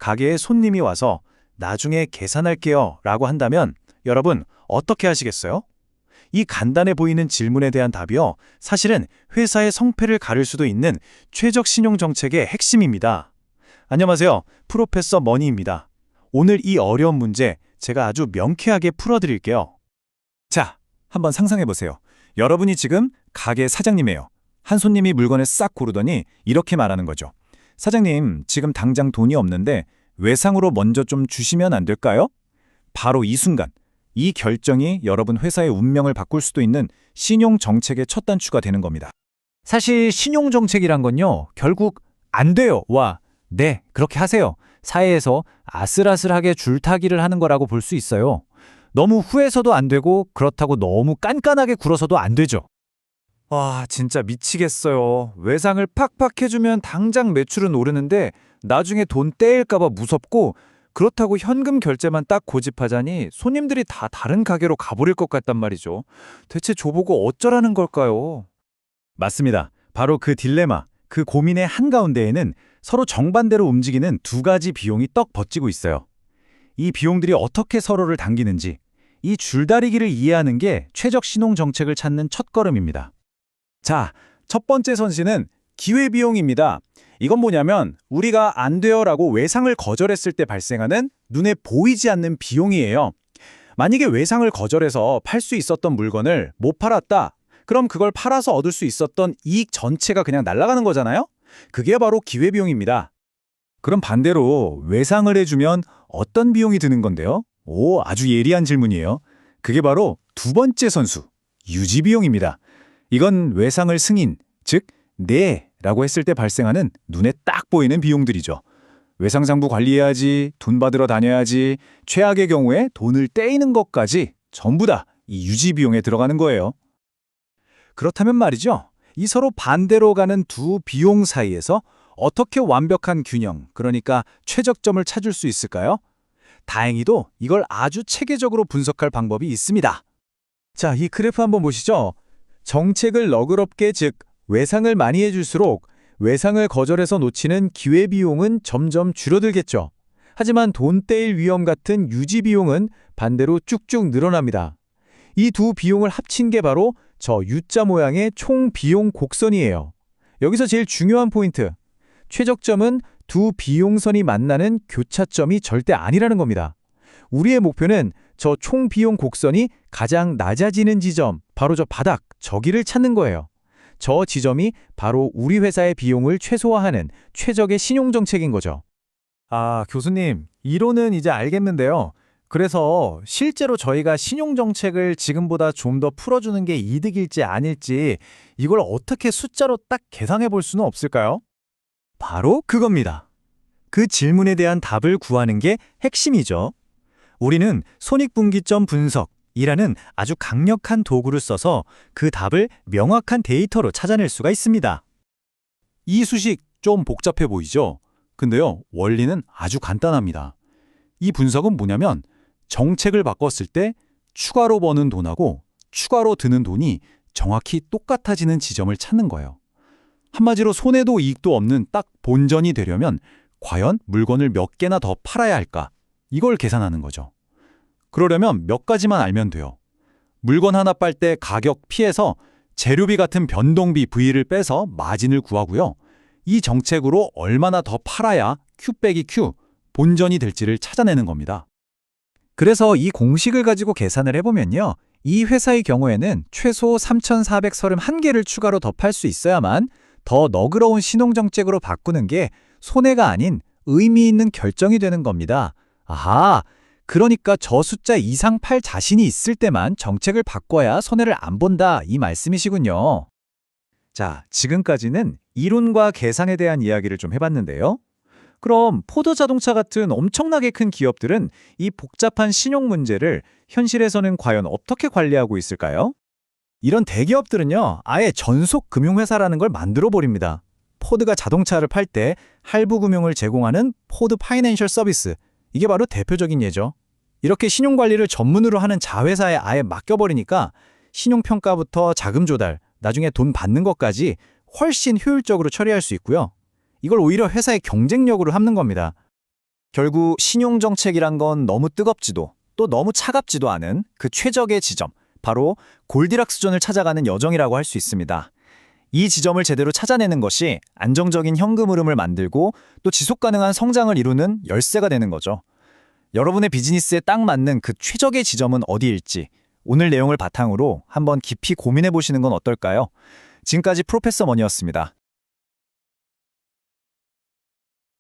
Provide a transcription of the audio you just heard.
가게에 손님이 와서 나중에 계산할게요 라고 한다면 여러분 어떻게 하시겠어요? 이 간단해 보이는 질문에 대한 답이요. 사실은 회사의 성패를 가를 수도 있는 최적 신용 정책의 핵심입니다. 안녕하세요. 프로페서 머니입니다. 오늘 이 어려운 문제 제가 아주 명쾌하게 풀어드릴게요. 자, 한번 상상해 보세요. 여러분이 지금 가게 사장님이에요. 한 손님이 물건을 싹 고르더니 이렇게 말하는 거죠. 사장님, 지금 당장 돈이 없는데 외상으로 먼저 좀 주시면 안 될까요? 바로 이 순간, 이 결정이 여러분 회사의 운명을 바꿀 수도 있는 신용 정책의 첫 단추가 되는 겁니다. 사실 신용 정책이란 건요, 결국 안 돼요와 네, 그렇게 하세요 사이에서 아슬아슬하게 줄타기를 하는 거라고 볼 수 있어요. 너무 후해서도 안 되고 그렇다고 너무 깐깐하게 굴어서도 안 되죠. 와, 진짜 미치겠어요. 외상을 팍팍 해주면 당장 매출은 오르는데 나중에 돈 떼일까 봐 무섭고 그렇다고 현금 결제만 딱 고집하자니 손님들이 다 다른 가게로 가버릴 것 같단 말이죠. 대체 저보고 어쩌라는 걸까요? 맞습니다. 바로 그 딜레마, 그 고민의 한가운데에는 서로 정반대로 움직이는 두 가지 비용이 떡 버티고 있어요. 이 비용들이 어떻게 서로를 당기는지, 이 줄다리기를 이해하는 게 최적 신용 정책을 찾는 첫걸음입니다. 자, 첫 번째 선시는 기회비용입니다. 이건 뭐냐면 우리가 안 돼요라고 외상을 거절했을 때 발생하는 눈에 보이지 않는 비용이에요. 만약에 외상을 거절해서 팔 수 있었던 물건을 못 팔았다. 그럼 그걸 팔아서 얻을 수 있었던 이익 전체가 그냥 날아가는 거잖아요? 그게 바로 기회비용입니다. 그럼 반대로 외상을 해주면 어떤 비용이 드는 건데요? 오, 아주 예리한 질문이에요. 그게 바로 두 번째 선수, 유지비용입니다. 이건 외상을 승인, 즉 네 라고 했을 때 발생하는 눈에 딱 보이는 비용들이죠. 외상장부 관리해야지, 돈 받으러 다녀야지, 최악의 경우에 돈을 떼이는 것까지 전부 다 이 유지비용에 들어가는 거예요. 그렇다면 말이죠. 이 서로 반대로 가는 두 비용 사이에서 어떻게 완벽한 균형, 그러니까 최적점을 찾을 수 있을까요? 다행히도 이걸 아주 체계적으로 분석할 방법이 있습니다. 자, 이 그래프 한번 보시죠. 정책을 너그럽게, 즉 외상을 많이 해줄수록 외상을 거절해서 놓치는 기회비용은 점점 줄어들겠죠. 하지만 돈 떼일 위험 같은 유지비용은 반대로 쭉쭉 늘어납니다. 이 두 비용을 합친 게 바로 저 U자 모양의 총 비용 곡선이에요. 여기서 제일 중요한 포인트, 최적점은 두 비용선이 만나는 교차점이 절대 아니라는 겁니다. 우리의 목표는 저 총 비용 곡선이 가장 낮아지는 지점, 바로 저 바닥, 저기를 찾는 거예요. 저 지점이 바로 우리 회사의 비용을 최소화하는 최적의 신용정책인 거죠. 아, 교수님, 이론은 이제 알겠는데요. 그래서 실제로 저희가 신용정책을 지금보다 좀 더 풀어주는 게 이득일지 아닐지 이걸 어떻게 숫자로 딱 계산해 볼 수는 없을까요? 바로 그겁니다. 그 질문에 대한 답을 구하는 게 핵심이죠. 우리는 손익분기점 분석이라는 아주 강력한 도구를 써서 그 답을 명확한 데이터로 찾아낼 수가 있습니다. 이 수식 좀 복잡해 보이죠? 근데요, 원리는 아주 간단합니다. 이 분석은 뭐냐면 정책을 바꿨을 때 추가로 버는 돈하고 추가로 드는 돈이 정확히 똑같아지는 지점을 찾는 거예요. 한마디로 손해도 이익도 없는 딱 본전이 되려면 과연 물건을 몇 개나 더 팔아야 할까? 이걸 계산하는 거죠. 그러려면 몇 가지만 알면 돼요. 물건 하나 빨 때 가격 피해서 재료비 같은 변동비 V를 빼서 마진을 구하고요. 이 정책으로 얼마나 더 팔아야 Q 빼기 Q, 본전이 될지를 찾아내는 겁니다. 그래서 이 공식을 가지고 계산을 해보면요. 이 회사의 경우에는 최소 3,431개를 추가로 더 팔 수 있어야만 더 너그러운 신용정책으로 바꾸는 게 손해가 아닌 의미 있는 결정이 되는 겁니다. 아하, 그러니까 저 숫자 이상 팔 자신이 있을 때만 정책을 바꿔야 손해를 안 본다 이 말씀이시군요. 자, 지금까지는 이론과 계산에 대한 이야기를 좀 해봤는데요. 그럼 포드 자동차 같은 엄청나게 큰 기업들은 이 복잡한 신용 문제를 현실에서는 과연 어떻게 관리하고 있을까요? 이런 대기업들은요, 아예 전속 금융회사라는 걸 만들어 버립니다. 포드가 자동차를 팔 때 할부 금융을 제공하는 포드 파이낸셜 서비스, 이게 바로 대표적인 예죠. 이렇게 신용관리를 전문으로 하는 자회사에 아예 맡겨버리니까 신용평가부터 자금 조달, 나중에 돈 받는 것까지 훨씬 효율적으로 처리할 수 있고요. 이걸 오히려 회사의 경쟁력으로 삼는 겁니다. 결국 신용정책이란 건 너무 뜨겁지도 또 너무 차갑지도 않은 그 최적의 지점, 바로 골디락스 존을 찾아가는 여정이라고 할 수 있습니다. 이 지점을 제대로 찾아내는 것이 안정적인 현금 흐름을 만들고 또 지속 가능한 성장을 이루는 열쇠가 되는 거죠. 여러분의 비즈니스에 딱 맞는 그 최적의 지점은 어디일지 오늘 내용을 바탕으로 한번 깊이 고민해 보시는 건 어떨까요? 지금까지 프로페서 머니였습니다.